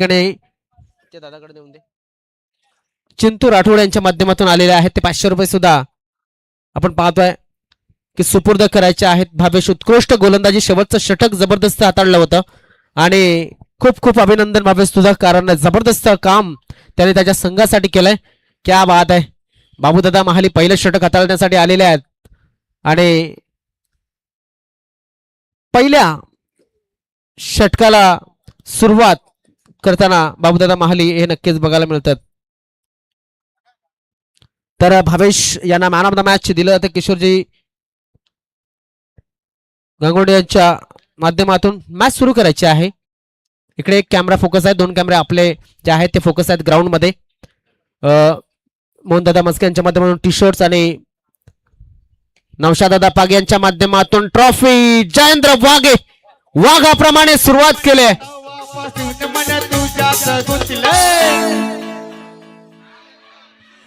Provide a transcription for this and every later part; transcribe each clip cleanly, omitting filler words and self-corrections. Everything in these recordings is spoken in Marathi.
दादाकडे देऊन दे. चिंतू राठोड यांच्या माध्यमातून आलेले आहेत ते 500 रुपये सुद्धा आपण पाहतोय की सुपूर्द करायचे आहेत. भावेश उत्कृष्ट गोलंदाजी, शेवटचं षटक जबरदस्त हाताळलं होतं आणि खूप खूप अभिनंदन भावेश तुझं, कारण जबरदस्त काम त्याने त्याच्या संघासाठी केलंय. क्या बात आहे. बाबूदादा महाली पहिलं षटक हाताळण्यासाठी आलेले आहेत आणि पहिल्या षटकाला सुरुवात करताना बाबूदादा महाली हे नक्कीच बघायला मिळतात. तर भावेश यांना मॅन ऑफ द मॅच दिलं तर किशोरजी गांगुर्डे यांच्या माध्यमातून मॅच सुरू करायची आहे. इकडे एक कॅमेरा फोकस आहे, 2 कॅमेरे आपले जे आहेत ते फोकस आहेत ग्राउंड मध्ये. मोहनदादा मस्के यांच्या माध्यमातून टी शर्ट्स आणि नौशादादा पागे यांच्या माध्यमातून ट्रॉफी. जयेंद्र वाघे वाघाप्रमाणे सुरुवात केली.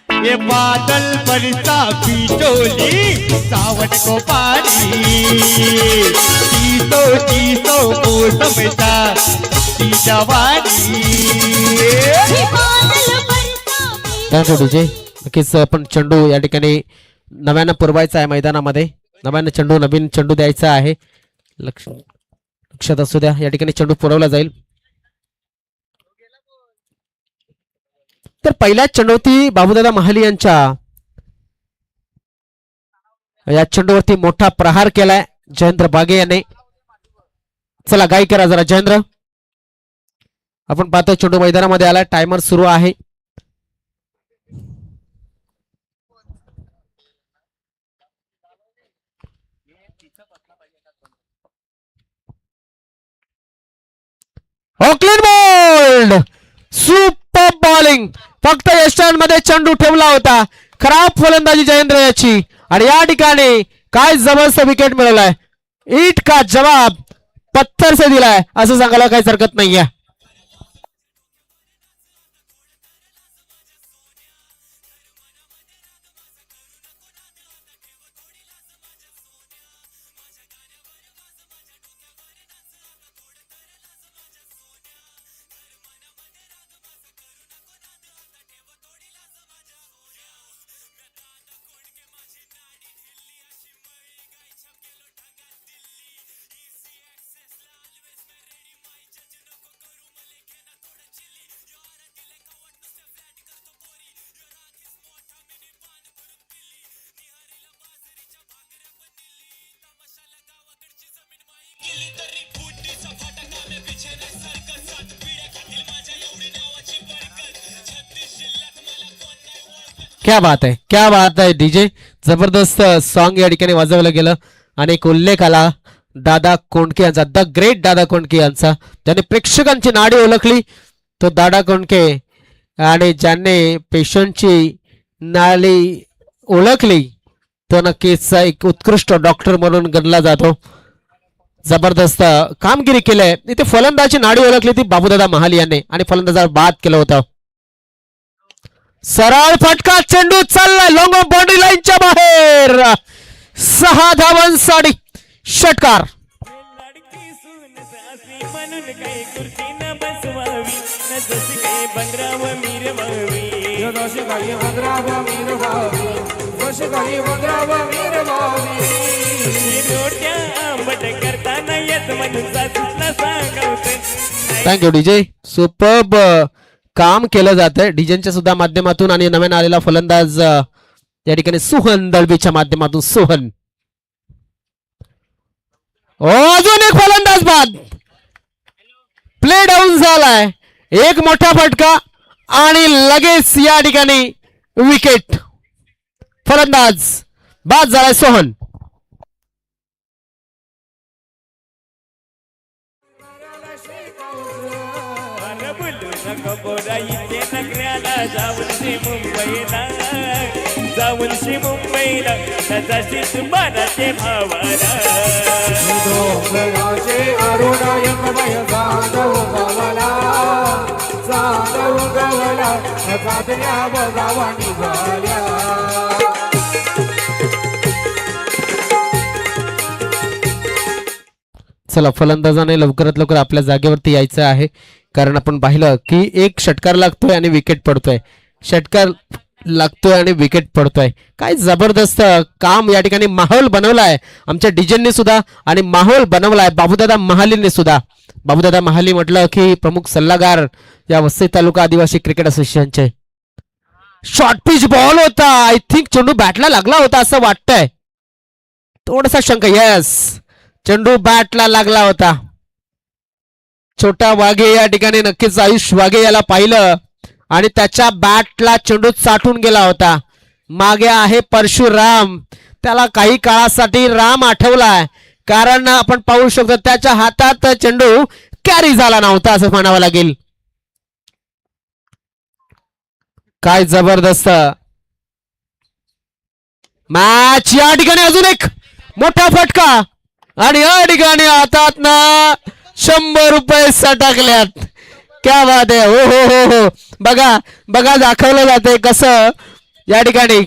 ये बादल बरसा बिजोली सावन को पानी चीसो मौसम ती जवानी. Thank you DJ. नक्कीच आपण चेंडू या ठिकाणी नव्यानं पुरवायचा आहे मैदानामध्ये. नव्यानं चेंडू, नवीन चेंडू द्यायचा आहे. लक्षात असू द्या, या ठिकाणी चेंडू पुरवला जाईल. तर पहिल्याच चेंडूवरती बाबूदादा महाली यांच्या या चेंडूवरती मोठा प्रहार केलाय जयेंद्र बागे याने. चला गाई करा जरा जयेंद्र. आपण पाहतोय चेंडू मैदानामध्ये आलाय, टायमर सुरू आहे. Auckland bold, super bowling. फक्त यष्टांमध्ये चेंडू ठेवला होता. खराब फलंदाजी जयेंद्र याची आणि या ठिकाणी काय जबरदस्त विकेट मिळवलाय. ईट का जवाब पत्थर से दिलाय असं सांगायला काहीच हरकत नाहीये. क्या बात आहे, क्या बात आहे डीजे. जबरदस्त सॉन्ग या ठिकाणी वाजवलं गेलं आणि एक उल्लेख आला दादा कोंडके यांचा, द ग्रेट दादा कोंडके यांचा, ज्याने प्रेक्षकांची नाडी ओळखली तो दादा कोंडके आणि ज्याने पेशंटची नाडी ओळखली तो नक्कीच एक उत्कृष्ट डॉक्टर म्हणून गणला जातो. जबरदस्त कामगिरी केलंय. इथे फलंदाजी नाडी ओळखली ती बाबूदादा महाली यांनी आणि फलंदाजावर बाद केलं होतं. सरळ फटका, चेंडू चाललाय लॉंग ऑफ बाउंड्री लाईनच्या बाहेर. 6 धावांसाठी षटकार. Thank you DJ. सुपर्ब काम केलं जातंय डीजेच्या सुद्धा माध्यमातून आणि नवीन आलेला फलंदाज या ठिकाणी सुहन दळवीच्या माध्यमातून. सुहन अजून एक फलंदाज बाद. प्ले डाऊन झालाय. एक मोठा फटका आणि लगेच या ठिकाणी विकेट. फलंदाज बाद झालाय सोहन. जाऊनशी मुंबईला तशीच मनाचे भावाला चला फलंदाजाने लवकरात लवकर आपल्या जागेवरती यायचं आहे. कारण आपण पाहिलं की एक षटकार लागतोय आणि विकेट पडतोय, षटकार लागतोय आणि विकेट पडतोय. काय जबरदस्त काम या ठिकाणी माहोल बनवलाय आमच्या डीजेंनी सुद्धा आणि माहोल बनवलाय बाबूदादा महालींनी सुद्धा. बाबूदादा महाली म्हटलं की प्रमुख सल्लागार या वसई तालुका आदिवासी क्रिकेट असोसिएशनचे. शॉर्ट पिच बॉल होता, आय थिंक चेंडू बॅटला लागला होता असं वाटतंय, थोडासा शंका. यस, चेंडू बॅटला लागला होता. छोटा वाघे या ठिकाणी नक्कीच आयुष वाघे याला पाहिलं आणि त्याच्या बॅटला चेंडू चाटून गेला होता. मागे आहे परशुराम, त्याला काही काळासाठी राम आठवलाय, कारण आपण पाहू शकतो त्याच्या हातात चेंडू कॅरी झाला नव्हता असं म्हणावं लागेल. काय जबरदस्त मॅच या ठिकाणी. अजून एक मोठा फटका आणि या ठिकाणी हातात ना 100 रुपये सटकल्यात. क्या बात आहे. हो हो हो हो, बघा बघा दाखवलं जाते कसं या ठिकाणी.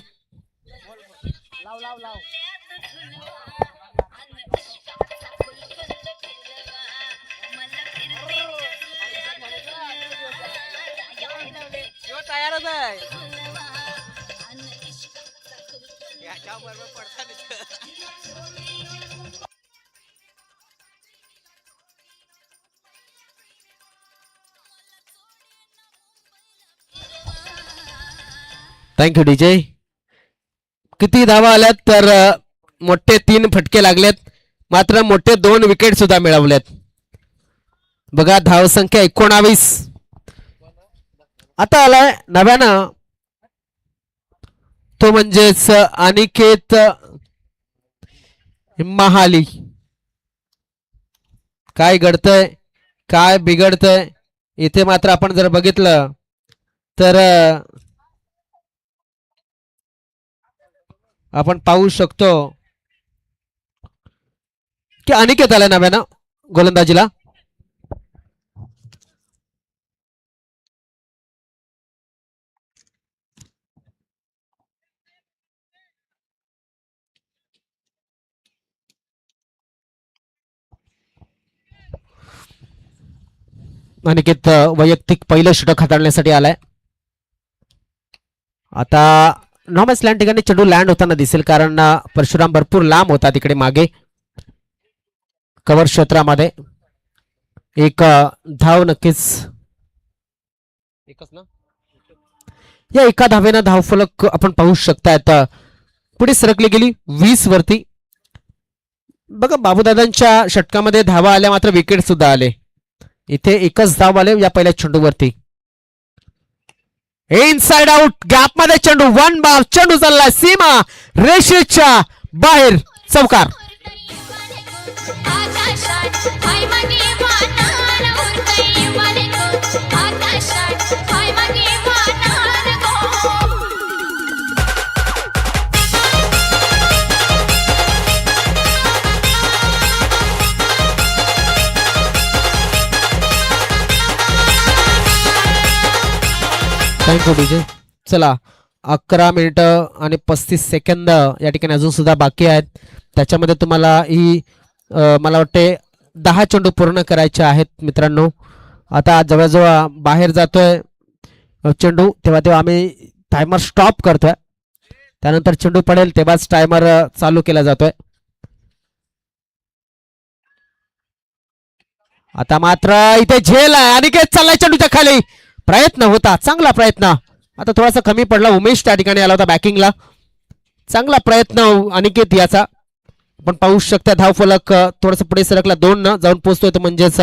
Thank you DJ. किती धावा आल्यात तर मोठे 3 फटके लागलेत, मात्र मोठे 2 विकेट सुद्धा मिळवलेत. बघा धावसंख्या 19. आता आलाय नव्यानं तो म्हणजेच अनिकेत महाली. काय घडतंय काय बिघडतंय इथे मात्र आपण जर बघितलं तर आपण पाहू शकतो की अनिकेत आला नव्यानं गोलंदाजीला. अनिकेत वैयक्तिक पहिलं षटक हाताळण्यासाठी आलाय. आता नॉमॅस लँड ठिकाणी चेंडू लँड होताना दिसेल, कारण परशुराम भरपूर लांब होता तिकडे मागे कव्हर क्षेत्रामध्ये. एक धाव नक्कीच, एकच ना, या एका धावेनं धावफलक आपण पाहू शकतायत पुढे सरकली गेली 20 वरती. बघा बाबूदादांच्या षटकामध्ये धावा आल्या, मात्र विकेट सुद्धा आले. इथे एकच धाव आले या पहिल्या चेंडूवरती. इनसाइड आउट गॅप मध्ये चेंडू, 1 बार चेंडू चाललाय सीमा रेषेच्या बाहेर, चौकार. Thank you DJ. चला 11 मिनिटं आणि 35 सेकंद या ठिकाणी अजून सुद्धा बाकी आहेत. त्याच्यामध्ये तुम्हाला ही मला वाटते 10 चेंडू पूर्ण करायचे आहेत मित्रांनो. आता जवळजवळ बाहेर जातोय चेंडू, तेव्हा तेव्हा आम्ही टायमर स्टॉप करतोय, त्यानंतर चेंडू पडेल तेव्हाच टायमर चालू केला जातोय. आता मात्र इथे झेल आहे आणि काय चाललाय चेंडूच्या खाली, प्रयत्न होता, चांगला प्रयत्न. आता थोडासा कमी पडला, उमेश त्या ठिकाणी आला होता बॅकिंगला. चांगला प्रयत्न अनिकेत याचा. आपण पाहू शकता धावफलक थोडस पुढे सरकला, 2 न जाऊन पोहोचतोय तो म्हणजेच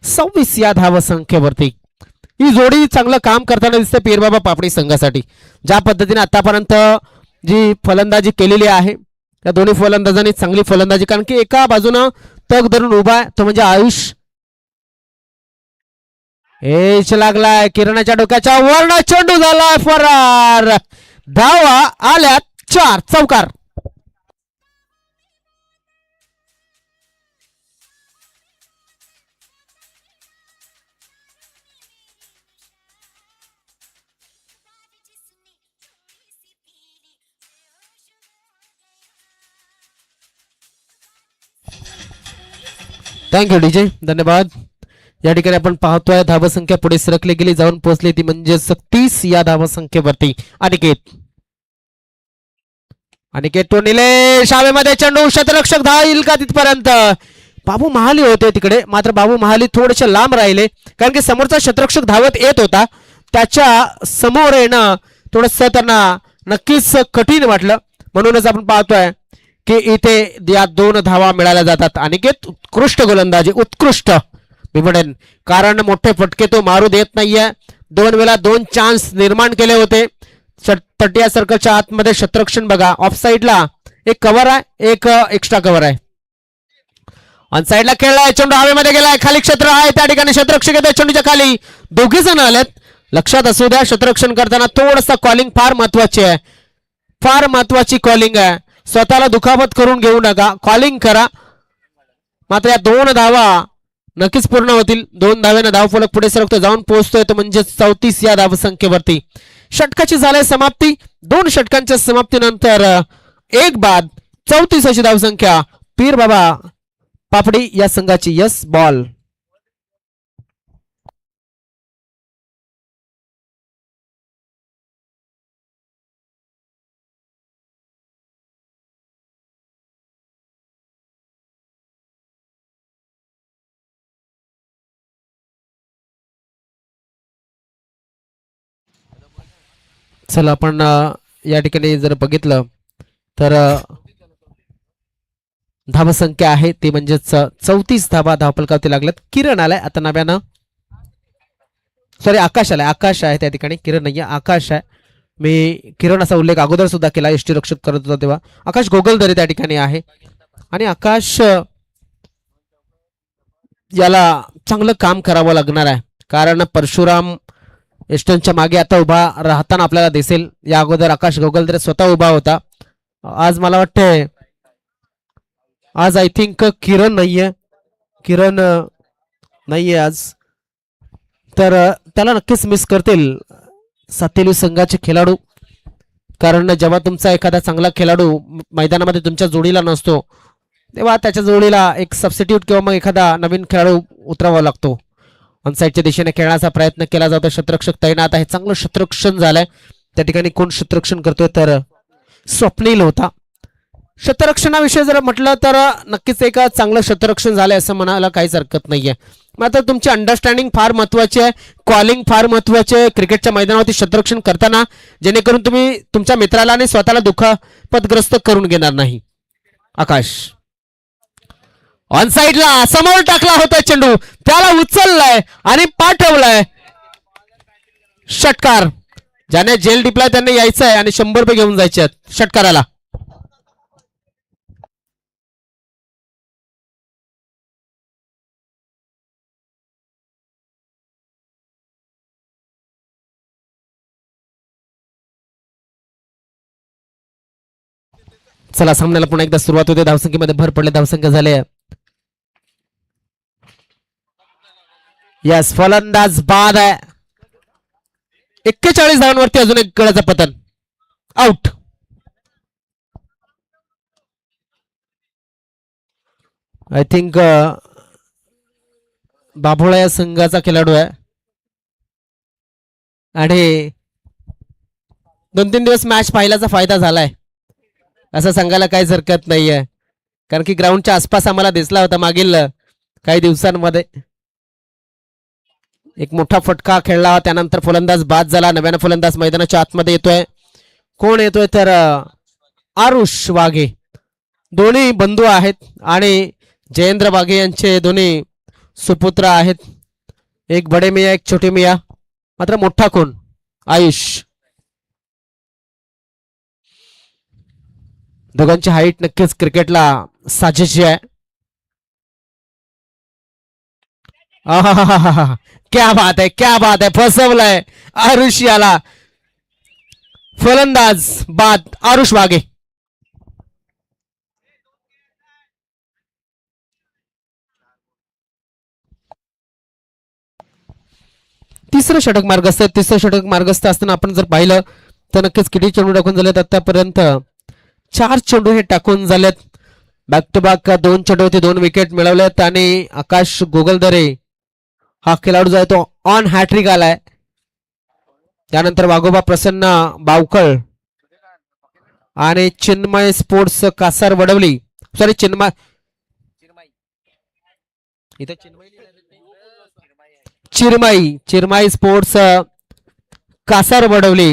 26 या धाव संख्येवरती. ही जोडी चांगलं काम करताना दिसते पीरबाबा पापडी संघासाठी. ज्या पद्धतीने आतापर्यंत जी फलंदाजी केलेली आहे त्या दोन्ही फलंदाजांनी चांगली फलंदाजी, कारण की एका बाजूनं तग धरून उभा आहे तो म्हणजे आयुष. एच लागलाय किरणाच्या डोक्याच्या वरनं, चेंडू झालाय फरार. धावा आल्यात 4, चौकार. थँक्यू डीजे, धन्यवाद. या ठिकाणी आपण पाहतोय धावसंख्या पुढे सरकली गेली, जाऊन पोहोचली ती म्हणजे 30 या धावसंख्येवरती. अनिकेत टोनिले शावेमध्ये चेंडू, शतरक्षक धाव येईल का तिथपर्यंत? बाबू महाली होते तिकडे, मात्र बाबू महाली थोडेसे लांब राहिले कारण की समोरचा शतरक्षक धावत येत होता. त्याच्या समोर येणं थोडंसं त्यांना नक्कीच कठीण वाटलं. म्हणूनच आपण पाहतोय की इथे या 2 धावा मिळाल्या जातात. अनिकेत उत्कृष्ट गोलंदाजी, उत्कृष्ट मी म्हणेन, कारण मोठे फटके तो मारू देत नाहीये. 2 वेळा 2 चान्स निर्माण केले होते. तटिया सर्कलच्या आतमध्ये शतरक्षण बघा, ऑफ साइडला एक कव्हर आहे, एक एक्स्ट्रा कव्हर आहे. ऑन साइडला खेळलाय, चेंडू हवेमध्ये गेलाय, खाली क्षेत्र आहे, त्या ठिकाणी शतरक्षक येते चेंडूच्या खाली. दोघे जण आलेत. लक्षात असू द्या, शतरक्षण करताना थोडंसं कॉलिंग फार महत्वाची आहे, फार महत्वाची कॉलिंग आहे. स्वतःला दुखापत करून घेऊ नका, कॉलिंग करा. मात्र या 2 धावा नक्कीच पूर्ण होतील. 2 धावेनं धावफलक पुढे सरकतो, जाऊन पोहोचतोय तो म्हणजे 34 या धावसंख्येवरती. षटकाची झाली समाप्ती. 2 षटकांच्या समाप्तीनंतर एक बाद 34 अशी धावसंख्या. पीर बाबा पापडी या संघाची यस बॉल. चला आपण या ठिकाणी जर बघितलं तर धावसंख्या आहे ती म्हणजेच 34 धावा धावफलकावरती लागल्यात. किरण आलाय आता नव्यानं, सॉरी आकाश आलाय, आकाश आहे त्या ठिकाणी, किरण नाहीये, आकाश आहे. मी किरण असा उल्लेख अगोदर सुद्धा केला यष्टी रक्षक करत होता तेव्हा. आकाश गोगलदरे त्या ठिकाणी आहे आणि आकाश याला चांगलं काम करावं लागणार आहे कारण परशुराम एस्टनच्या मागे आता उभा राहताना आपल्याला दिसेल. या अगोदर आकाश गोगलदरे स्वतः उभा होता. आज मला वाटतंय आज आय थिंक किरण नाहीये आज, तर त्याला नक्कीच मिस करतील सातेलू संघाचे खेळाडू. कारण जेव्हा तुमचा एखादा चांगला खेळाडू मैदानामध्ये तुमच्या जोडीला नसतो तेव्हा त्याच्या जोडीला एक सबस्टिट्यूट किंवा मग एखादा नवीन खेळाडू उतरावा लागतो. ऑनसाईडच्या दिशेने खेळण्याचा प्रयत्न केला जातो. शतरक्षक तैनात आहे, चांगलं शतरक्षण झालंय त्या ठिकाणी. कोण शतरक्षण करतोय तर स्वप्नील होता. शतरक्षणाविषयी जर म्हटलं तर नक्कीच एक चांगलं शतरक्षण झालंय असं म्हणायला काहीच हरकत नाहीये. मात्र तुमची अंडरस्टँडिंग फार महत्वाची आहे, कॉलिंग फार महत्वाचे आहे क्रिकेटच्या मैदानावरती शतरक्षण करताना, जेणेकरून तुम्ही तुमच्या मित्राला आणि स्वतःला दुखापतग्रस्त करून घेणार नाही. आकाश ऑन साइडला समोर टाकला होता चेंडू, त्याला उचललाय आणि पाठवलाय. षटकार. ज्याने जेल डिपलाय त्यांनी यायचं आहे आणि 100 रुपये घेऊन जायचे आहेत षटकाराला. चला सामन्याला पुन्हा एकदा सुरुवात होते. धावसंख्येमध्ये भर पडले, धावसंख्या झाले यस. फलंदाज बाद आहे. 41 धावांवरती अजून एक गळाचं पतन, आउट. आय थिंक बाभोळा या संघाचा खेळाडू आहे आणि 2-3 दिवस मॅच पाहिल्याचा फायदा झालाय असं सांगायला काहीच हरकत नाहीये. कारण की ग्राउंडच्या आसपास आम्हाला दिसला होता मागील काही दिवसांमध्ये. एक मोठा फटका खेळला, त्यानंतर फलंदाज बाद झाला. नव्यानं फलंदाज मैदानाच्या आतमध्ये येतोय. कोण येतोय तर आरुष वाघे. दोन्ही बंधू आहेत आणि जयेंद्र वाघे यांचे दोन्ही सुपुत्र आहेत. एक बडे मिया, एक छोटे मिया. मात्र मोठा कोण? आयुष. दोघांची हाईट नक्कीच क्रिकेटला साजेशी आहे. क्या बात आहे, क्या बात आहे. फसवलाय आरुष याला. फलंदाज बाद, आरुष वाघे. तिसरं षटक मार्गस्थ. तिसरं षटक मार्गस्थ असताना आपण जर पाहिलं तर नक्कीच किती चेंडू टाकून झालेत आतापर्यंत? 4 चेंडू हे टाकून झालेत. बॅक टू बॅक 2 चेंडू होते, 2 विकेट मिळवलेत आणि आकाश गोगलदरे हा खेळाडू जो आहे तो ऑन हॅट्रिक आलाय. त्यानंतर वाघोबा प्रसन्न बावकळ आणि चिन्मय स्पोर्ट्स कासार वडवली, सॉरी चिन्मय इथे चिरमाई चिरमाई स्पोर्ट्स कासार वडवली.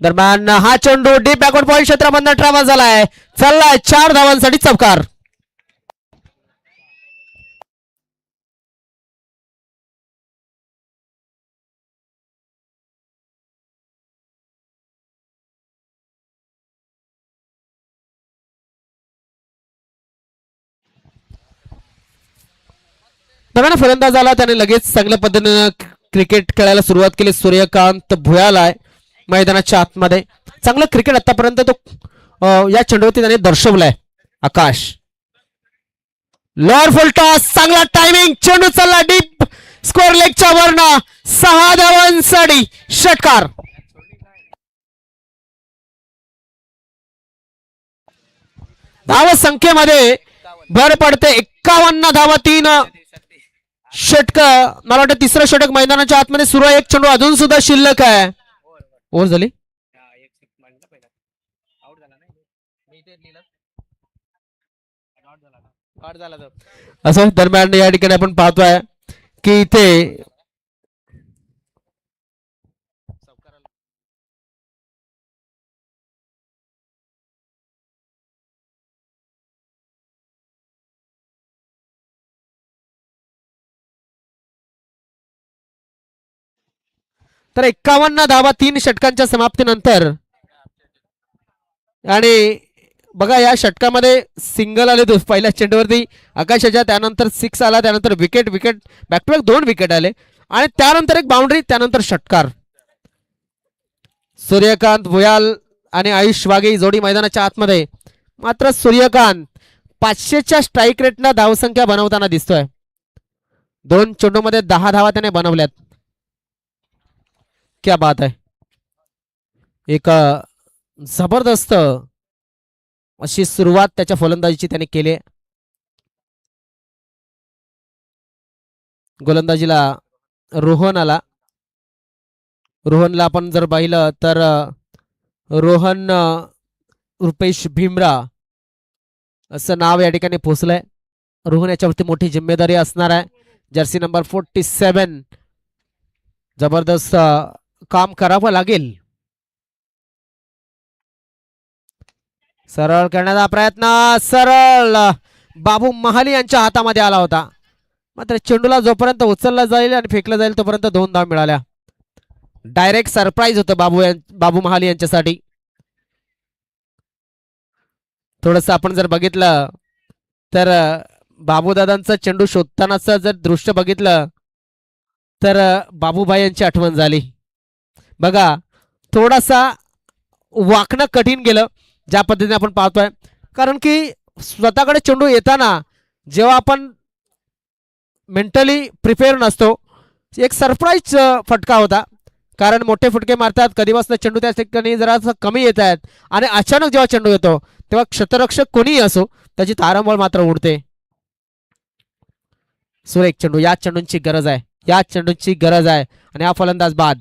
दरम्यान हा चेंडू डीप बॅकवर्ड पॉईंट क्षेत्रामधून ट्रॅव्हल झालाय. चाललाय 4 धावांसाठी चौकार. नव्यानं फलंदाज आला, त्याने लगेच चांगल्या पद्धतीने क्रिकेट खेळायला सुरुवात केली. सूर्यकांत भुयाल आहे मैदानाच्या आतमध्ये. चांगलं क्रिकेट आतापर्यंत तो या चेंडूवरती त्याने दर्शवलाय. आकाश लॉर फुल टॉस, चांगला टायमिंग, चेंडू चालला डीप स्कोअर लेगच्या वरनं. 6 धावांसाठी षटकार. धाव संख्येमध्ये भर पडते. 51 धावा, 3 षटक. मला वाटतं तिसरं षटक मैदानाच्या आतमध्ये सुरू आहे. एक चेंडू अजून सुद्धा शिल्लक आहे. ओव्हर झाली. असं दरम्यान या ठिकाणी आपण पाहतोय की इथे तर 51 धावा 3 षटकांच्या समाप्तीनंतर. आणि बघा या षटकामध्ये सिंगल आले पहिल्या चेंडूवरती आकाशाच्या, त्यानंतर 6 आला, त्यानंतर wicket wicket back to back 2 wicket आले आणि त्यानंतर एक बाउंड्री, त्यानंतर षटकार. सूर्यकांत भुयाल आणि आयुष वाघे ही जोडी मैदानाच्या आतमध्ये. मात्र सूर्यकांत 500च्या स्ट्राईक रेटनं धावसंख्या बनवताना दिसतोय. 2 चेंडूमध्ये 10 धावा त्याने बनवल्यात. क्या बात आहे. एक जबरदस्त अशी सुरुवात त्याच्या फलंदाजीची त्याने केली. गोलंदाजीला रोहन आला. रोहनला आपण जर पाहिलं तर रोहन रुपेश भीमरा असं नाव या ठिकाणी पोचलंय. रोहन याच्यावरती मोठी जिम्मेदारी असणार आहे. Jersey number 47. जबरदस्त काम करावं लागेल. सरळ करण्याचा प्रयत्न, सरळ बाबू महाली यांच्या हातामध्ये आला होता. मात्र चेंडूला जोपर्यंत उचलला जाईल आणि फेकला जाईल तोपर्यंत 2 धाव मिळाल्या. डायरेक्ट सरप्राईज होतं बाबू महाली यांच्यासाठी. थोडस आपण जर बघितलं तर बाबूदादांचं चेंडू शोधतानाच जर दृश्य बघितलं तर बाबूभाई यांची आठवण झाली. बघा थोडासा वाकणं कठीण गेलं ज्या पद्धतीने आपण पाहतोय, कारण की स्वतःकडे चेंडू येताना जेव्हा आपण मेंटली प्रिपेअर नसतो, एक सरप्राईज फटका होता. कारण मोठे फटके मारतात कधीपासून चेंडू त्या ठिकाणी जरा कमी येत आहेत आणि अचानक जेव्हा चेंडू येतो तेव्हा क्षेत्ररक्षक कोणीही असो त्याची तारंबळ मात्र उडते. सुरेख चेंडू, या चेंडूंची गरज आहे, या चेंडूंची गरज आहे. आणि हा फलंदाज बाद.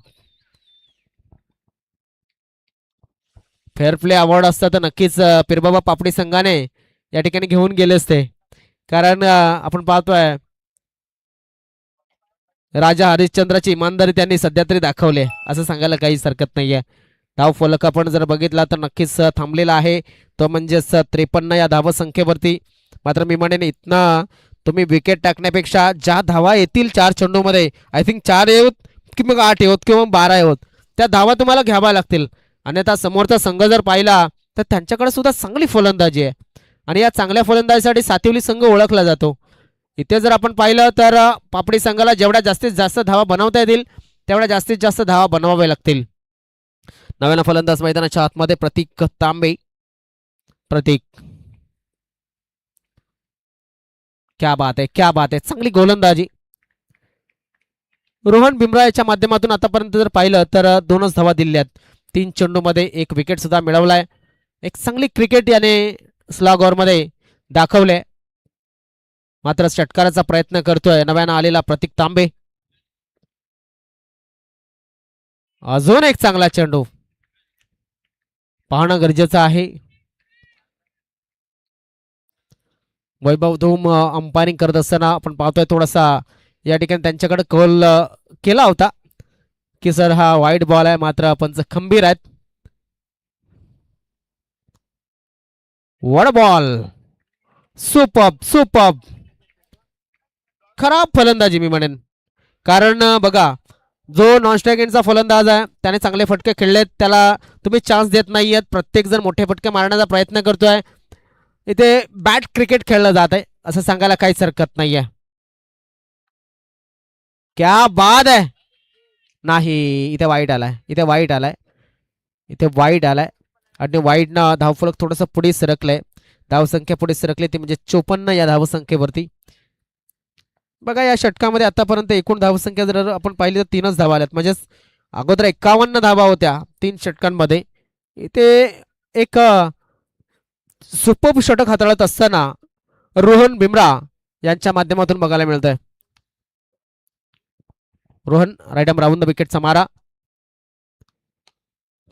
फेअर प्ले अवॉर्ड असता तर नक्कीच पिरबाबा पापडी संघाने या ठिकाणी घेऊन गेले असते. कारण आपण पाहतोय राजा हरिश्चंद्राची इमानदारी त्यांनी सध्या तरी दाखवली असं सांगायला काहीच हरकत नाहीये. धाव फलक आपण जर बघितला तर नक्कीच थांबलेला आहे, तो म्हणजेच 53 या धाव संख्येवरती. मात्र मी म्हणेन इथनं तुम्ही विकेट टाकण्यापेक्षा ज्या धावा येतील 4 चेंडूमध्ये, आय थिंक 4 येऊत की मग 8 येऊत किंवा 12 येऊत, त्या धावा तुम्हाला घ्याव्या लागतील. अन्यथा समोरचा संघ जर पाहिला तर त्यांच्याकडे सुद्धा चांगली फलंदाजी आहे आणि या चांगल्या फलंदाजीसाठी सातिवली संघ ओळखला जातो. इथे जर आपण पाहिलं तर पापडी संघाला जेवढ्या जास्तीत जास्त धावा बनवता येतील तेवढ्या जास्तीत जास्त धावा बनवाव्या लागतील. नव्यानं फलंदाज मैदानाच्या आतमध्ये प्रतीक तांबे. प्रतीक, क्या बात आहे, क्या बात आहे, चांगली गोलंदाजी. रोहन बिमरा याच्या माध्यमातून आतापर्यंत जर पाहिलं तर 2च धावा दिल्यात. 3 चेंडूमध्ये 1 विकेट सुद्धा मिळवलाय. एक चांगली क्रिकेट याने स्लॉग ओव्हरमध्ये दाखवले. मात्र षटकाराचा प्रयत्न करतोय नव्यानं आलेला प्रतीक तांबे. अजून एक चांगला चेंडू पाहणं गरजेचं आहे. वैभव धूम अंपायरिंग करत असताना आपण पाहतोय थोडासा या ठिकाणी त्यांच्याकडे कॉल केला होता की सर हा वाईट बॉल आहे, मात्र पंच खंबीर आहेत. वड बॉल, सुपर्ब सुपर्ब. खराब फलंदाजी मी म्हणेन, कारण बघा जो नॉन स्ट्राईक एंडचा फलंदाज आहे त्याने चांगले फटके खेळलेत, त्याला तुम्ही चान्स देत नाहीयेत. प्रत्येक जण मोठे फटके मारण्याचा प्रयत्न करतोय. इथे बॅट क्रिकेट खेळलं जात आहे असं सांगायला काहीच हरकत नाहीये. क्या बाद आहे. नाही, इथे वाईट आलाय, इथे वाईट आलाय, इथे वाईट आलाय आणि वाईटनं धावफलक थोडंसं पुढे सरकलंय. धावसंख्या पुढे सरकली ती म्हणजे 54 या धावसंख्येवरती. बघा या षटकामध्ये आतापर्यंत एकूण धावसंख्या जर आपण पाहिली तर 3च धावा आल्यात, म्हणजेच अगोदर 51 धावा होत्या 3 षटकांमध्ये. इथे एक सुपर षटक हाताळत असताना रोहन बिमरा यांच्या माध्यमातून बघायला मिळतंय. Rohan right arm round the विकेटचा मारा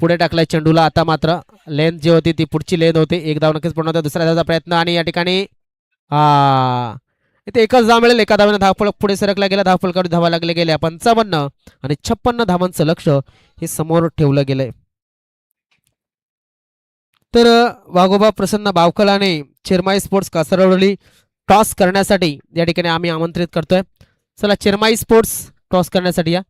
पुढे टाकलाय चेंडूला. आता मात्र लेंथ जी होती ती पुढची लेंथ होती. एक धाव नक्कीच पूर्ण होता. दुसऱ्या धावाचा प्रयत्न आणि या ठिकाणी इथे एकच धाव मिळेल. एका धावाने धावफलक पुढे सरकला गेला. धावफलकावर धावा लागले गेल्या 55 आणि 56 धावांचं लक्ष हे समोर ठेवलं गेलंय. तर वाघोबा प्रसन्न बावकलाने चिरमाई स्पोर्ट्स कासारवली टॉस करण्यासाठी या ठिकाणी आम्ही आमंत्रित करतोय. चला चिरमाई स्पोर्ट्स टॉस करण्यासाठी या.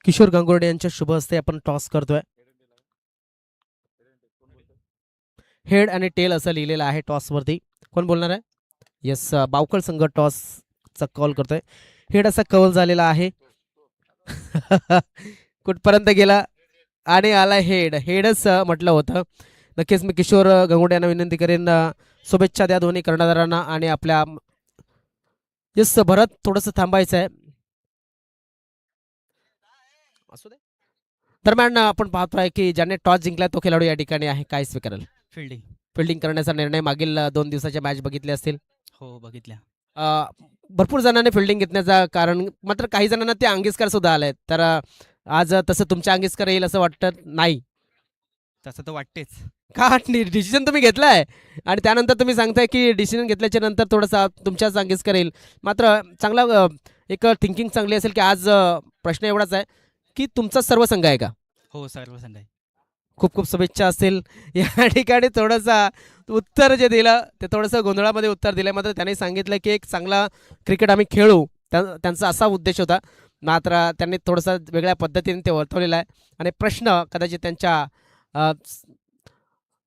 किशोर गंगोर्डे यांच्या शुभ हस्ते आपण टॉस करतोय. हेड आणि टेल असं लिहिलेलं आहे टॉस वरती. कोण बोलणार आहे? येस, बावकल संघ टॉसचा कॉल करतोय. हेड असा कॉल झालेला आहे. कुठपर्यंत गेला आणि आला हेड. हेडच म्हटलं होतं. नक्कीच मी किशोर गंगोडे यांना विनंती करेन, शुभेच्छा द्या दोन्ही कर्णधारांना आणि आपल्या. येस भरत थोडंसं थांबायचं आहे. असू दे. दरम्यान आपण पाहतोय की ज्याने टॉस जिंकला तो खेळाडू या ठिकाणी आहे. काय स्वीकारेल? फिल्डिंग. फिल्डिंग करण्याचा निर्णय. मागील 2 दिवसाच्या मॅच बघितले असतील. हो, बघितल्या. भरपूर जणांनी फिल्डिंग घेतण्याचं कारण, मात्र काही जणांना ते अंगीकार सुद्धा आले. तर आज तसं तुमच्या अंगीकार येईल असं वाटत नाही तसं तर वाटतेच. का? डिसिजन तुम्ही घेतलाय आणि त्यानंतर तुम्ही सांगताय की डिसिजन घेतल्याच्या नंतर थोडंसं तुमच्याच अंगीकार येईल. मात्र चांगला एक थिंकिंग चांगली असेल की आज प्रश्न एवढाच आहे की तुमचा सर्व संघ आहे का? हो, सर्व संघ आहे. खूप खूप शुभेच्छा असतील. या ठिकाणी थोडंसं उत्तर जे दिलं ते थोडंसं गोंधळामध्ये उत्तर दिलं. मात्र त्यांनी सांगितलं की एक चांगला क्रिकेट आम्ही खेळू, त्यांचा असा उद्देश होता. मात्र त्यांनी थोडंसं वेगळ्या पद्धतीने ते वर्तवलेलं आहे आणि प्रश्न कदाचित त्यांच्या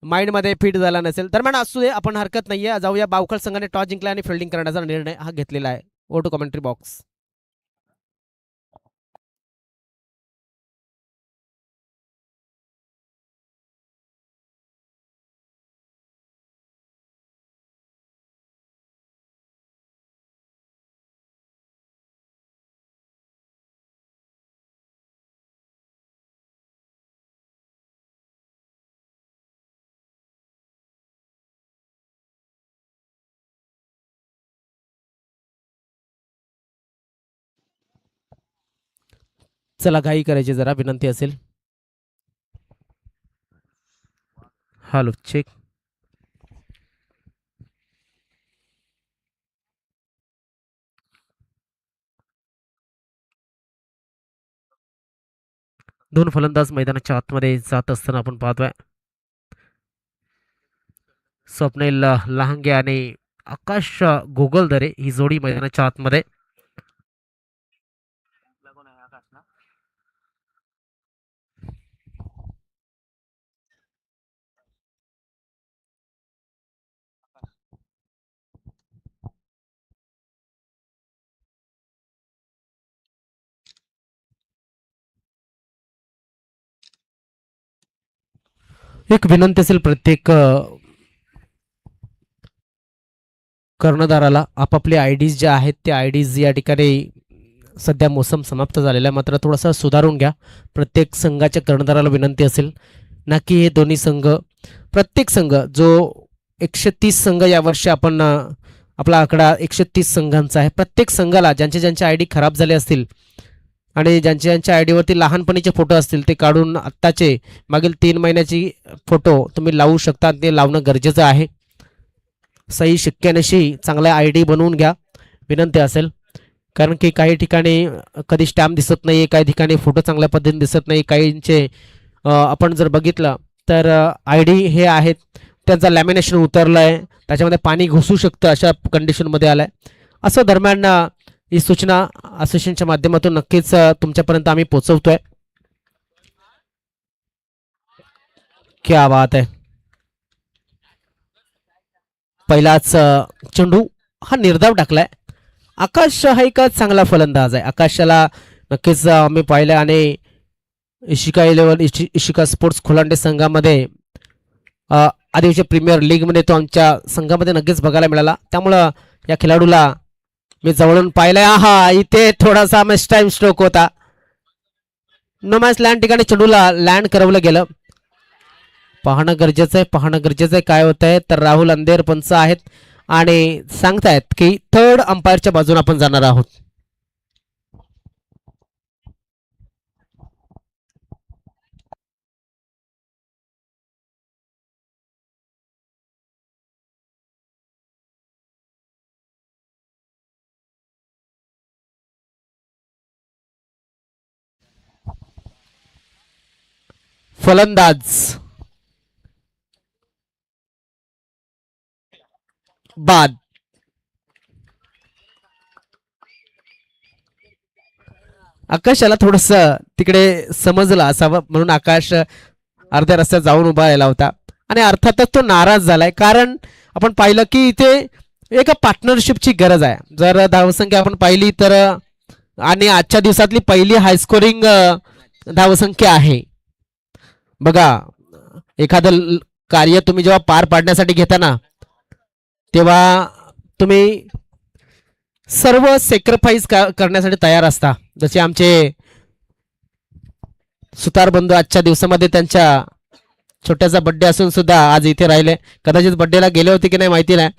माइंडमध्ये फिट झाला नसेल. दरम्यान असू दे, आपण हरकत नाही आहे. जाऊया. बावखळ संघाने टॉस जिंकला आणि फिल्डिंग करण्याचा निर्णय हा घेतलेला आहे. ओ टू कमेंट्री बॉक्स. चला, घाई करायची जरा विनंती असेल. Hello check. दोन फलंदाज मैदानाच्या आतमध्ये जात असताना आपण पाहतोय. स्वप्नील लहांगे आणि आकाश गोगलदरे ही जोडी मैदानाच्या आतमध्ये. एक विनंती असेल प्रत्येक कर्णधाराला आपापले आय डीज जे आहेत ते आय डीज या ठिकाणी सध्या मोसम समाप्त झालेला आहे, मात्र थोडासा सुधारून घ्या. प्रत्येक संघाच्या कर्णधाराला विनंती असेल ना की हे दोन्ही संघ, प्रत्येक संघ जो 130 संघ यावर्षी आपण आपला आकडा 130 संघांचा आहे. प्रत्येक संघाला ज्यांचे ज्यांचे आय डी खराब झाले असतील आणि ज्यांच्या ज्यांच्या आय डीवरती लहानपणीचे फोटो असतील ते काढून आत्ताचे मागील 3 महिन्याची फोटो तुम्ही लावू शकता. ते लावणं गरजेचं आहे. सही शिक्क्यानिशी चांगला आय डी बनवून घ्या विनंती असेल, कारण की काही ठिकाणी कधी स्टॅम्प दिसत नाही, काही ठिकाणी फोटो चांगल्या पद्धतीने दिसत नाही. काहींचे आपण जर बघितलं तर आय डी हे आहेत त्यांचं लॅमिनेशन उतरलं आहे, त्याच्यामध्ये पाणी घुसू शकतं, अशा कंडिशनमध्ये आलं आहे. असं दरम्यान ही सूचना असोसिएशनच्या माध्यमातून नक्कीच तुमच्यापर्यंत आम्ही पोहोचवतोय. क्या बात आहे. पहिलाच चेंडू हा निर्धाव टाकलाय. आकाश हा एक चांगला फलंदाज आहे. आकाशाला नक्कीच आम्ही पाहिलं आणि इशिका 11 इशिका स्पोर्ट्स खोलांडे संघामध्ये आधीच्या प्रीमियर लीगमध्ये तो आमच्या संघामध्ये नक्कीच बघायला मिळाला. त्यामुळं या खेळाडूला मी जवळून पाहिलंय. हा इथे थोडासा मिस टाइम स्ट्रोक होता. नो मॅच लँड ठिकाणी चेंडूला लँड करवलं गेलं. पाहणं गरजेचं आहे, पाहणं गरजेचं आहे काय होत आहे. तर राहुल अंधेर पंच आहेत आणि सांगतायत की थर्ड अंपायरच्या बाजूने आपण जाणार आहोत. फलंदाज बाद. आकाशाला थोडस तिकडे समजलं असावं म्हणून आकाश अर्ध्या रस्त्यात जाऊन उभा राहिला होता आणि अर्थातच तो नाराज झालाय, कारण आपण पाहिलं की इथे एका पार्टनरशिपची गरज आहे. जर धावसंख्या आपण पाहिली तर आणि आजच्या दिवसातली पहिली हाय स्कोरिंग धावसंख्या आहे. बघा, एखादं कार्य तुम्ही जेव्हा पार पाडण्यासाठी घेता ना तेव्हा तुम्ही सर्व सॅक्रिफाईस करण्यासाठी तयार असता. जसे आमचे सुतार बंधू आजच्या दिवसामध्ये त्यांच्या छोट्याचा बर्थडे असून सुद्धा आज इथे राहिले. कदाचित बर्थडेला गेले होते की नाही माहिती नाही.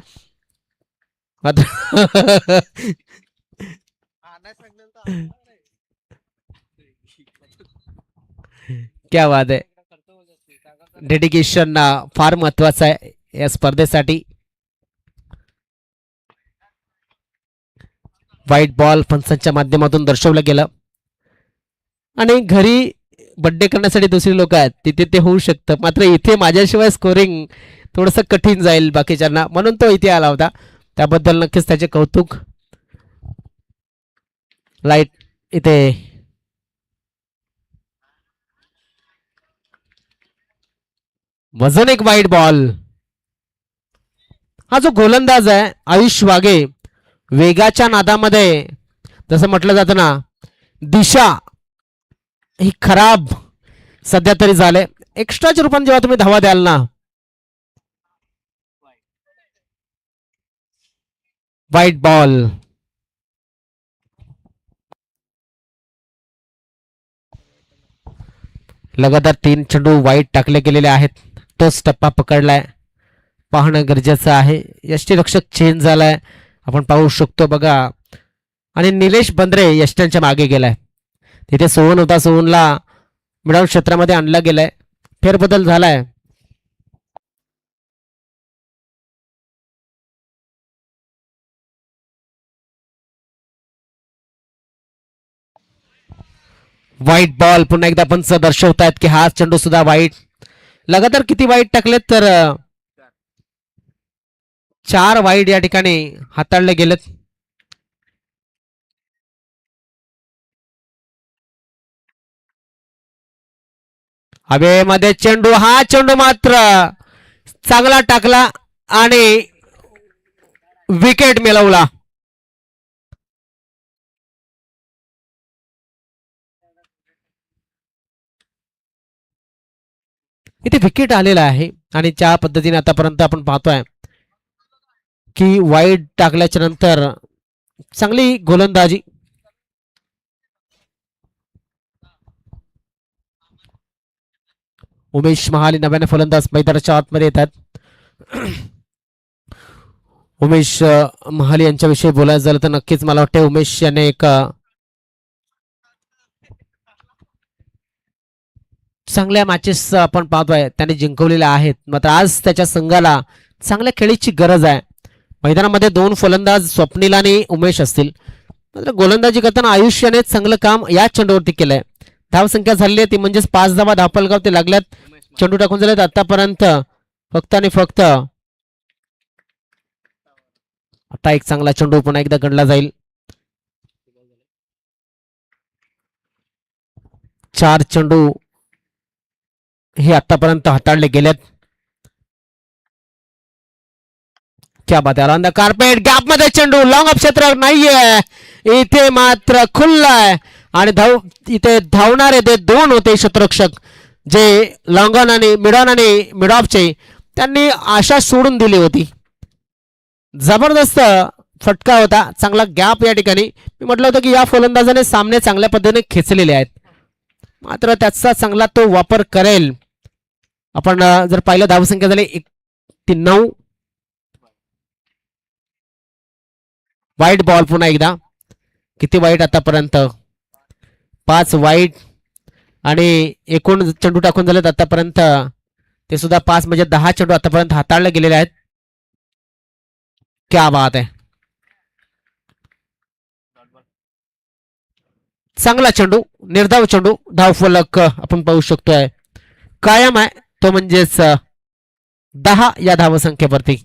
क्या बात आहे. डेडिकेशन फार महत्वाचं आहे या स्पर्धेसाठी. व्हाईट बॉल पंचांच्या माध्यमातून दर्शवलं गेलं आणि घरी बर्थडे करण्यासाठी दुसरी लोक आहेत तिथे ते होऊ शकतं, मात्र इथे माझ्याशिवाय स्कोरिंग थोडंसं कठीण जाईल बाकीच्यांना, म्हणून तो इथे आला होता. त्याबद्दल नक्कीच त्याचे कौतुक. लाईट इथे वजन एक वाईट बॉल. हा जो गोलंदाज आहे आयुष वाघे, वेगाच्या नादामध्ये जसं म्हटलं जातं ना दिशा ही खराब सध्या तरी झाले. एक्स्ट्राच्या रूपाने जेव्हा तुम्ही धावा द्याल ना, वाईट बॉल. लगातार 3 चेंडू वाईट टाकले गेलेले आहेत. तोच टप्पा पकडलाय, पाहणं गरजेचं आहे. यष्टीरक्षक चेंज झालाय आपण पाहू शकतो बघा, आणि निलेश बंद्रे यष्ट्यांच्या मागे गेलाय. तिथे सोहन होता, सोहनला मिडआउट क्षेत्रामध्ये आणला गेलाय. फेरबदल झालाय. वाईट बॉल. पुन्हा एकदा पंच दर्शवतायत की हा चेंडू सुद्धा वाईट. लगातार किती वाईट टाकलेत तर 4 वाईट या ठिकाणी हाताळले गेलेत. हवेमध्ये चेंडू, हा चेंडू मात्र चांगला टाकला आणि विकेट मिळवला. इथे विकेट आलेला आहे आणि ज्या पद्धतीने आतापर्यंत आपण पाहतोय की वाईड टाकल्याच्या नंतर चांगली गोलंदाजी. उमेश महाले नव्याने फलंदाज मैदानाच्या आतमध्ये येतात. उमेश महाले यांच्याविषयी बोलायचं झालं तर नक्कीच मला वाटतं उमेश याने एक चांगल्या मॅचेस आपण पाहतोय त्याने जिंकवलेल्या आहेत. मात्र आज त्याच्या संघाला चांगल्या खेळीची गरज आहे. मैदानामध्ये 2 फलंदाज स्वप्नील आणि उमेश असतील. मात्र गोलंदाजी करताना आयुष्याने चांगलं काम या चेंडूवरती केलंय. धावसंख्या झालेली आहे ती म्हणजेच 5 धावा धापलगाव ते लागल्यात. चेंडू टाकून झालेत आतापर्यंत फक्त आणि फक्त. आता एक चांगला चेंडू पुन्हा एकदा गणला जाईल. 4 चेंडू हे आतापर्यंत हाताळले गेलेत. क्या बात आहे. ऑन द कार्पेट गॅप मध्ये चेंडू लॉंग ऑफ क्षेत्र नाहीये. इथे मात्र खुल्ला आहे आणि इथे धावणारे ते 2 होते क्षेत्ररक्षक जे लॉंगॉन आणि मिड ऑफचे. त्यांनी आशा सोडून दिली होती. जबरदस्त फटका होता. चांगला गॅप या ठिकाणी. मी म्हटलं होतं की या फलंदाजाने सामने चांगल्या पद्धतीने खेचलेले आहेत. मात्र त्याचा चांगला तो वापर करेल. आपण जर पाहिलं धावसंख्या झाली 9. वाईट बॉल पुन्हा एकदा. किती वाईट आतापर्यंत 5 वाईट आणि एकूण चेंडू टाकून झालेत आतापर्यंत ते सुद्धा 5 म्हणजे 10 चेंडू आतापर्यंत हाताळले गेलेले आहेत. क्या बात आहे. चांगला चेंडू निर्धाव चेंडू. धावफलक आपण पाहू शकतोय कायम आहे तो म्हणजेच 10 या धावसंख्येवरती.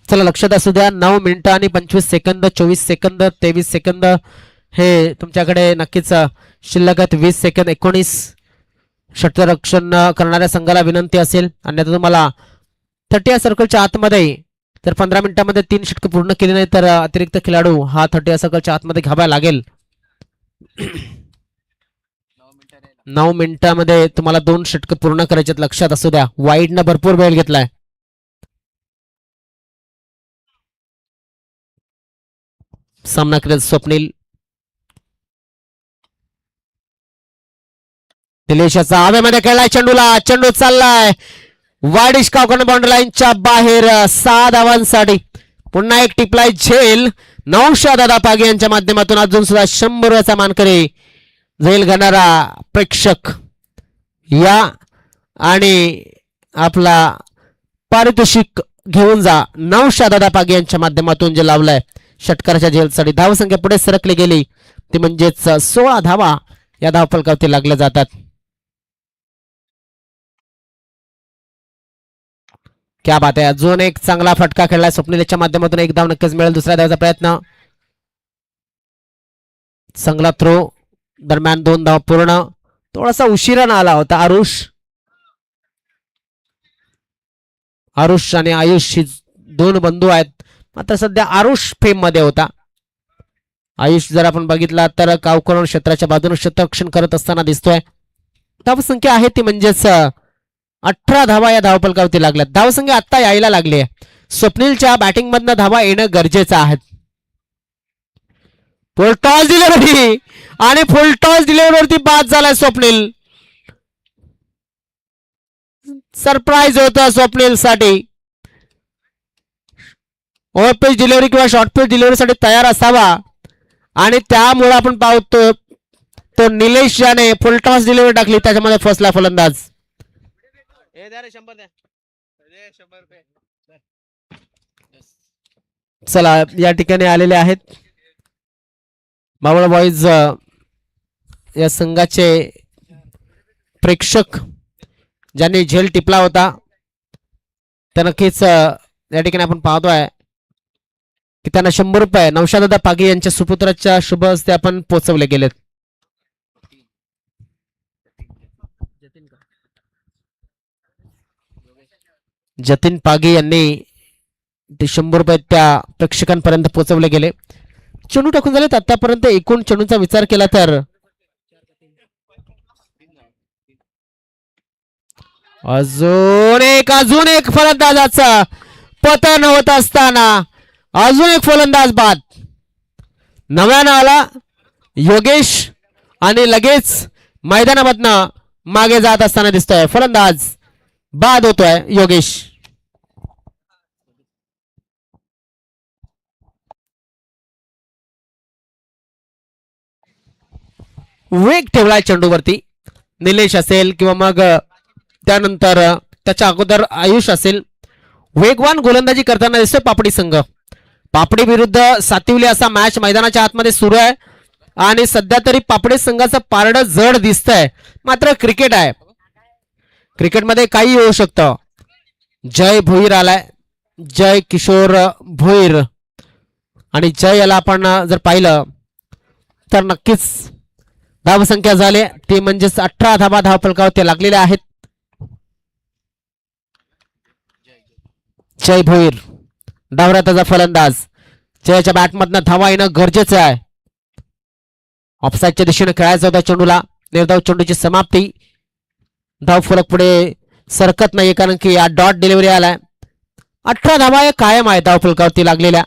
चला लक्षात असू द्या 9 मिनिटं आणि 25 सेकंद 24 सेकंद 23 सेकंद हे तुमच्याकडे नक्कीच शिल्लक आहेत. 20 सेकंद 19 षटरक्षण करणाऱ्या संघाला विनंती असेल. अन्यथा तुम्हाला 30 सर्कलच्या आतमध्ये जर 15 मिनिटांमध्ये 3 षटक पूर्ण केली नाही तर अतिरिक्त खेळाडू हा 30 सर्कलच्या आतमध्ये घ्यावा लागेल. 9 मिनिटांमध्ये तुम्हाला 2 षटक पूर्ण करायचे लक्षात असू द्या. वाईडनं भरपूर वेळ घेतलाय. सामना करत स्वप्नील. दिलेशाचा हवेमध्ये खेळलाय चेंडूला. चेंडू चाललाय वाईड कॉर्नर बाउंड्री लाईनच्या बाहेर. 6 धावांसाठी पुन्हा एक टिपलाय झेल. नौशाद पागे यांच्या माध्यमातून अजून सुद्धा 100 मानकरी झेल घेणारा प्रेक्षक या आणि आपला पारितोषिक घेऊन जा. नौशाद पागे यांच्या माध्यमातून जे लावलंय षटकाराच्या झेलसाठी. धावसंख्या पुढे सरकली गेली ती म्हणजेच 16 धावा या धावफलकावरती लागल्या जातात. क्या बात आहे. अजून एक चांगला फटका खेळलाय स्वप्नीलच्या माध्यमातून. 1 धाव नक्कीच मिळेल. दुसऱ्या धावाचा प्रयत्न. चांगला थ्रो दरम्यान 2 धाव पूर्ण. थोडासा उशिरानं आला होता आरुष आणि आयुष ही 2 बंधू आहेत. मात्र सध्या आरुष फेम मध्ये होता. आयुष जर आपण बघितला तर कावकरण क्षेत्राच्या बाजूने क्षेत्ररक्षण करत असताना दिसतोय. धावसंख्या आहे ती म्हणजेच 18 धावा या धावफलकावरती लागल्यात. धावसंख्या आता यायला लागली आहे. स्वप्नीलच्या बॅटिंग मधनं धावा येणं गरजेचं आहे. फुल टॉस डिलिव्हरी आणि फुल टॉस डिलिव्हरीवरती बाद झालाय स्वप्नील. सरप्राईज होतं स्वप्नील साठी. ओव्हर पेज डिलिव्हरी किंवा शॉर्ट पेज डिलिव्हरीसाठी तयार असावा आणि त्यामुळे आपण पाहतो तो निलेश याने फुल टॉस डिलिव्हरी टाकली. त्याच्यामध्ये फसला फलंदाज. चला या ठिकाणी आलेले आहेत मावळ बॉईज या संघाचे प्रेक्षक ज्यांनी झेल टिपला होता. तर नक्कीच या ठिकाणी आपण पाहतोय की त्यांना 100 रुपये नौशाद पागे यांच्या सुपुत्राच्या शुभ हस्ते आपण पोहोचवले गेलेत. जतीन पागे यांनी ते 100 रुपये त्या प्रेक्षकांपर्यंत पोहोचवले गेले. चेंडू टाकून झालेत आतापर्यंत. एकूण चेंडूचा विचार केला तर अजून एक फलंदाजाचा पतन होत असताना अजून एक फलंदाज बाद. नव्यानं आला योगेश आणि लगेच मैदानामधनं मागे जात असताना दिसतोय. फलंदाज बाद होतोय योगेश. वेग ठेवलाय चेंडूवरती. निलेश असेल किंवा मग त्यानंतर त्याच्या अगोदर आयुष असेल. वेगवान गोलंदाजी करताना दिसतोय पापडी संघ. पापडी विरुद्ध सातिवली असा मॅच मैदानाच्या आतमध्ये सुरू आहे आणि सध्या तरी पापडी संघाचं पारडं जड दिसतंय. मात्र क्रिकेट आहे, क्रिकेटमध्ये काही होऊ शकतं. जय भोईर आलाय, जय किशोर भोईर. आणि जय याला आपण जर पाहिलं तर नक्कीच धावसंख्या झाली ती म्हणजेच 18 धावा धावफलकावरती लागलेल्या आहेत. जय भोईर डावरा त्याचा फलंदाज. जयच्या बॅटमधनं धावा येणं गरजेचं आहे. ऑफसाईडच्या दिशेने खेळायचा होता चेंडूला. निर्धाव चेंडूची समाप्ती. धाव फलक पुढे सरकत नाही कारण की या डॉट डिलिव्हरी आलाय. 18 धावा या कायम आहेत धाव फलकावरती लागलेल्या.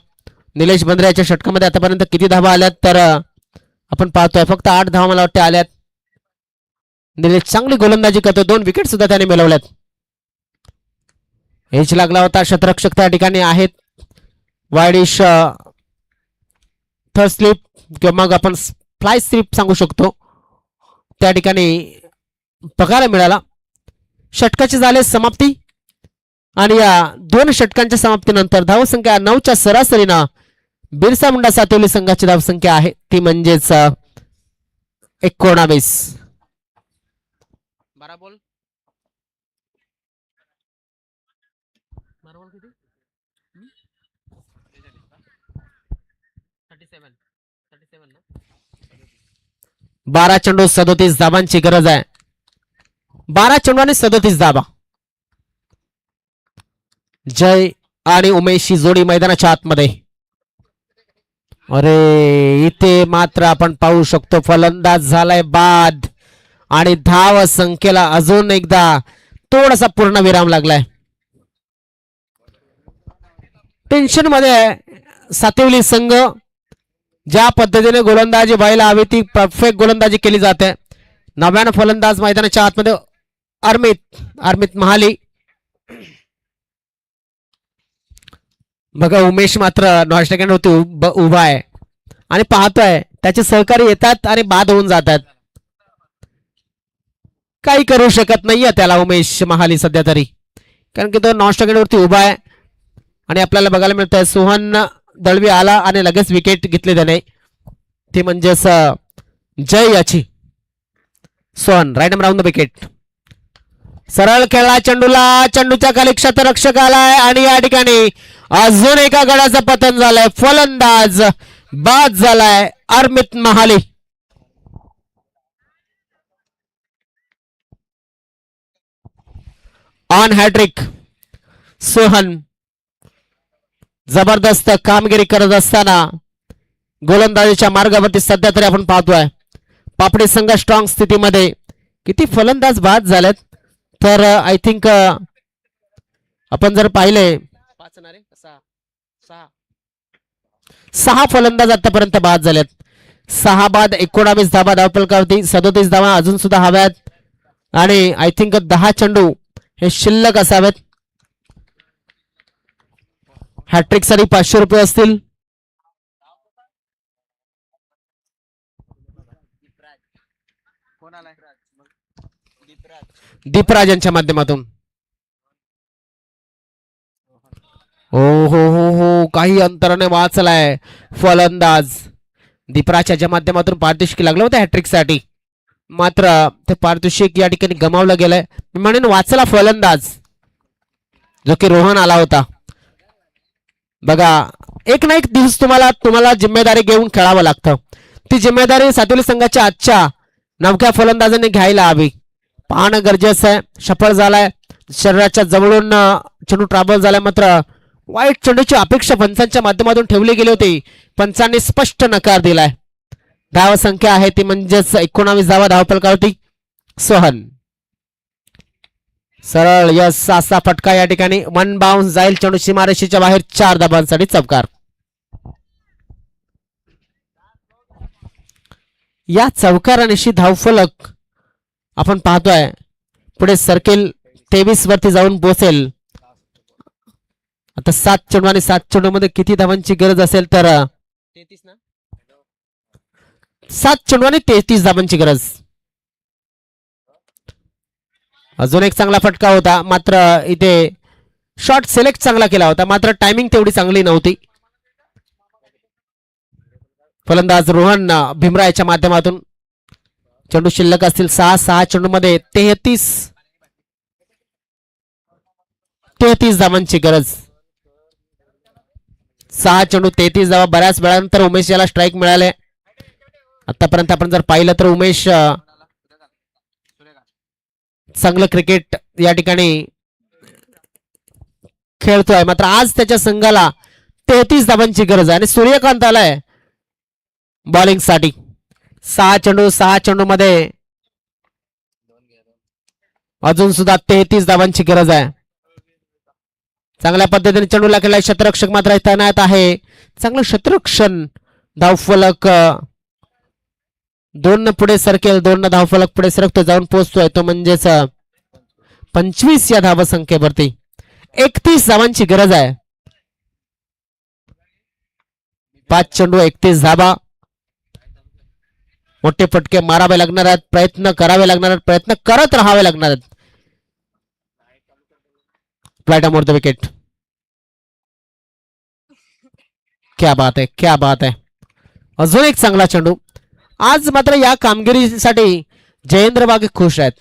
निलेश बंद्रेच्या षटकामध्ये आतापर्यंत किती धावा आल्यात तर आपण पाहतोय फक्त 8 धावा मला वाटते आल्यात. निलेश चांगली गोलंदाजी करतो. 2 विकेट सुद्धा त्याने मिळवल्यात. एच लागला होता. शतरक्षक त्या ठिकाणी आहेत. वायडिश थर्ड स्लिप किंवा मग आपण फ्लाय स्लिप सांगू शकतो त्या ठिकाणी पगार मिळाला. षटकाची झाले समाप्ती आणि या 2 षटकांच्या समाप्तीनंतर धावसंख्या 9च्या सरासरीनं बिरसा मुंडा सातवली संघाची धावसंख्या आहे ती म्हणजेच 19. 12 बॉल किती 12 चेंडू 37 धावांची गरज आहे. 12 चेंडू आणि 37 धावा. जय आणि उमेशची जोडी मैदानाच्या आतमध्ये. अरे इथे मात्र आपण पाहू शकतो फलंदाज झालाय बाद आणि धाव संख्येला अजून एकदा थोडासा पूर्ण विराम लागलाय. टेन्शन मध्ये सातिवली संघ. ज्या पद्धतीने गोलंदाजी व्हायला हवी ती परफेक्ट गोलंदाजी केली जाते. नव्यानं फलंदाज मैदानाच्या आतमध्ये अर्मित महाली. बघा उमेश मात्र नॉनस्टॅकवरती उभा आहे आणि पाहतोय त्याचे सहकारी येतात आणि बाद होऊन जातात. काही करू शकत नाहीये त्याला उमेश महाली सध्या तरी कारण की तो नॉनस्टॅकवरती उभा आहे. आणि आपल्याला बघायला मिळतंय सोहन दळवी आला आणि लगेच विकेट घेतली त्याने ती म्हणजेच जय याची. Sohan right number on the wicket. सरळ खेळला चेंडूला. चेंडूच्या खाली क्षेत्ररक्षक आलाय आणि या ठिकाणी अजून एका गडाचं पतन झालंय. फलंदाज बाद झालाय अर्मित महाली. ऑन हॅट्रिक सोहन जबरदस्त कामगिरी करत असताना गोलंदाजीच्या मार्गावरती सध्या तरी आपण पाहतोय. पापडी संघ स्ट्रॉंग स्थितीमध्ये. किती फलंदाज बाद झालेत तर आय थिंक आपण जर पाहिले 6 फलंदाज आतापर्यंत बाद झालेत. 6 बाद 19 धावा धावफलकावरती. 37 धावा अजून सुद्धा हव्यात आणि आय थिंक 10 चेंडू हे शिल्लक असावेत. हॅट्रिक साठी 500 रुपये असतील. दीपराज यांच्या माध्यमातून. हो हो हो हो काही अंतराने वाचलाय फलंदाज. दीपराजच्या माध्यमातून पारितोषिक लागलं होतं हॅट्रिक साठी मात्र ते पारितोषिक या ठिकाणी गमावलं गेलंय. म्हणून वाचला फलंदाज जो की रोहन आला होता. बघा एक ना एक दिवस तुम्हाला जिम्मेदारी घेऊन खेळावं लागतं. ती जिम्मेदारी सातवली संघाच्या आजच्या नवख्या फलंदाजांनी घ्यायला हवी. पाहणं गरजेचं आहे. सफळ झालाय. शरीराच्या जवळून चेंडू ट्रॅव्हल झाला, मात्र वाईट चेंडूची अपेक्षा पंचांच्या माध्यमातून ठेवली गेली होती. पंचांनी स्पष्ट नकार दिलाय. धाव संख्या आहे ती म्हणजेच 19 धावा धावफलकावरती. सोहन सरळ यस असा फटका या ठिकाणी वन बाउन्स जाईल. चेंडू सीमारेषेच्या बाहेर 4 धाबांसाठी चौकार. या चौकारानिशी धावफलक आपण पाहतोय पुढे सर्कल 23 वरती जाऊन पोहोचेल. आता 7 चेंडू आणि 7 चेंडू मध्ये किती धावांची गरज असेल तर 7 चेंडू आणि 33 धावांची गरज. अजून एक चांगला फटका होता, मात्र इथे शॉट सिलेक्ट चांगला केला होता, मात्र टायमिंग तेवढी चांगली नव्हती. फलंदाज रोहन भीमरायच्या माध्यमातून चेंडू शिल्लक असतील 6 चेंडू मध्ये 33 धावांची गरज. 6 चेंडू 33 धावा. बऱ्याच वेळानंतर उमेश याला स्ट्राईक मिळाले. आतापर्यंत आपण जर पाहिलं तर उमेश चांगलं क्रिकेट या ठिकाणी खेळतोय, मात्र आज त्याच्या संघाला 33 धावांची गरज आहे. आणि सूर्यकांत आलाय बॉलिंग साठी. 6 चेंडू मध्ये अजून सुद्धा 33 धावांची गरज आहे. चांगल्या पद्धतीने चेंडूला केलाय. क्षेत्ररक्षक मात्र तैनात आहे. चांगलं क्षेत्ररक्षण. धावफलक 2 पुढे सरकेल. 2 धावफलक पुढे सरकतो, जाऊन पोहोचतोय तो म्हणजेच 25 या धाव संख्येवरती. 31 धावांची गरज आहे. 5 चेंडू 31 धावा. मोठे फटके मारावे लागणार आहेत. प्रयत्न करावे लागणार आहेत. प्रयत्न करत राहावे लागणार आहेत. Flight more the wicket. क्या बात है, क्या बात है. अजून एक चांगला चेंडू. आज मात्र या कामगिरीसाठी जयेंद्र वाघे खुश आहेत.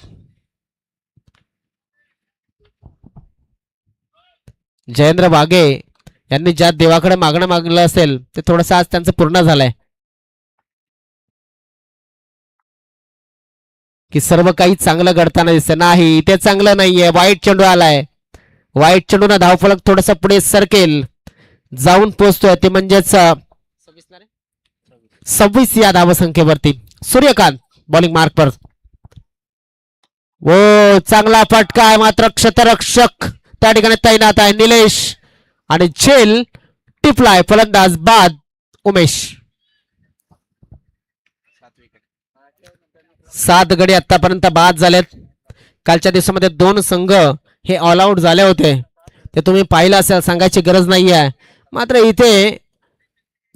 जयेंद्र वाघे यांनी ज्या देवाकडे मागणं मागलं असेल ते थोडंसं आज त्यांचं पूर्ण झालंय, की सर्व काही चांगलं घडताना दिसत नाही. ते चांगलं नाहीये. वाईट चेंडू आलाय. वाईट चेंडूना धावफलक थोडस पुढे सरकेल, जाऊन पोहोचतोय ते म्हणजेच 26 या धावसंख्येवरती. सूर्यकांत बॉलिंग मार्क पर. ओ चांगला फटका आहे, मात्र क्षेत्ररक्षक त्या ठिकाणी तैनात आहे. निलेश आणि झेल टिपलाय. फलंदाज बाद उमेश. 7 गडी आतापर्यंत बाद झालेत. कालच्या दिवसामध्ये 2 संघ हे ऑल आउट झाले होते, ते तुम्ही पाहिलं असेल, सांगायची गरज नाही आहे. मात्र इथे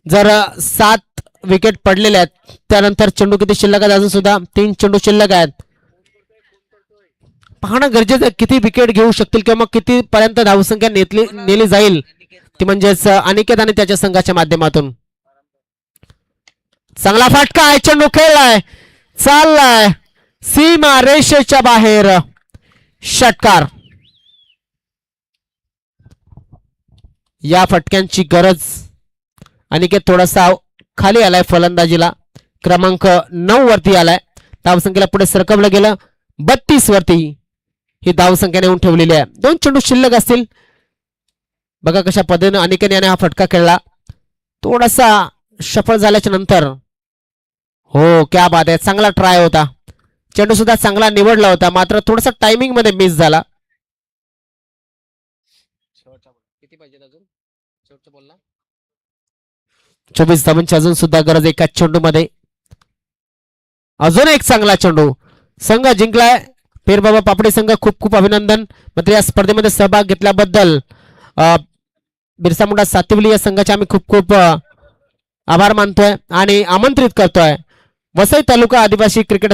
जर 7 विकेट पडलेले आहेत, त्यानंतर चेंडू किती शिल्लक आहेत, अजून सुद्धा 3 चेंडू शिल्लक आहेत. पाहणं गरजेचं आहे किती विकेट घेऊ शकतील किंवा मग किती पर्यंत धावसंख्या नेली जाईल, ती म्हणजेच अनिकेत आणि त्याच्या संघाच्या माध्यमातून. चांगला फटका आहे. चेंडू खेळलाय, चाललाय सीमा रेषेच्या बाहेर. षटकार. या फटक्यांची गरज. अनिकेत थोडासा खाली आलाय फलंदाजीला. क्रमांक 9 वरती आलाय. धावसंख्येला पुढे सरकवलं गेलं. 32 वरती ही धावसंख्या नेऊन ठेवलेली आहे. 2 चेंडू शिल्लक असतील. बघा कशा पद्धतीने अनिकेत याने हा फटका खेळला. थोडासा सफळ झाल्याच्या नंतर. हो क्या बात आहे. चांगला ट्राय होता. चेंडू सुद्धा चांगला निवडला होता, मात्र थोडासा टायमिंग मध्ये मिस झाला. 24 धावांची अजून सुद्धा गरज एका चेंडू मध्ये. अजून एक चांगला चेंडू. संघ जिंकलाय. पेरबाबा पापडी संघ खूप खूप अभिनंदन. मात्र या स्पर्धेमध्ये सहभाग घेतल्याबद्दल बिरसा मुंडा सातिवली या संघाचे आम्ही खूप खूप आभार मानतोय आणि आमंत्रित करतोय. वसई तालुका आदिवासी क्रिकेट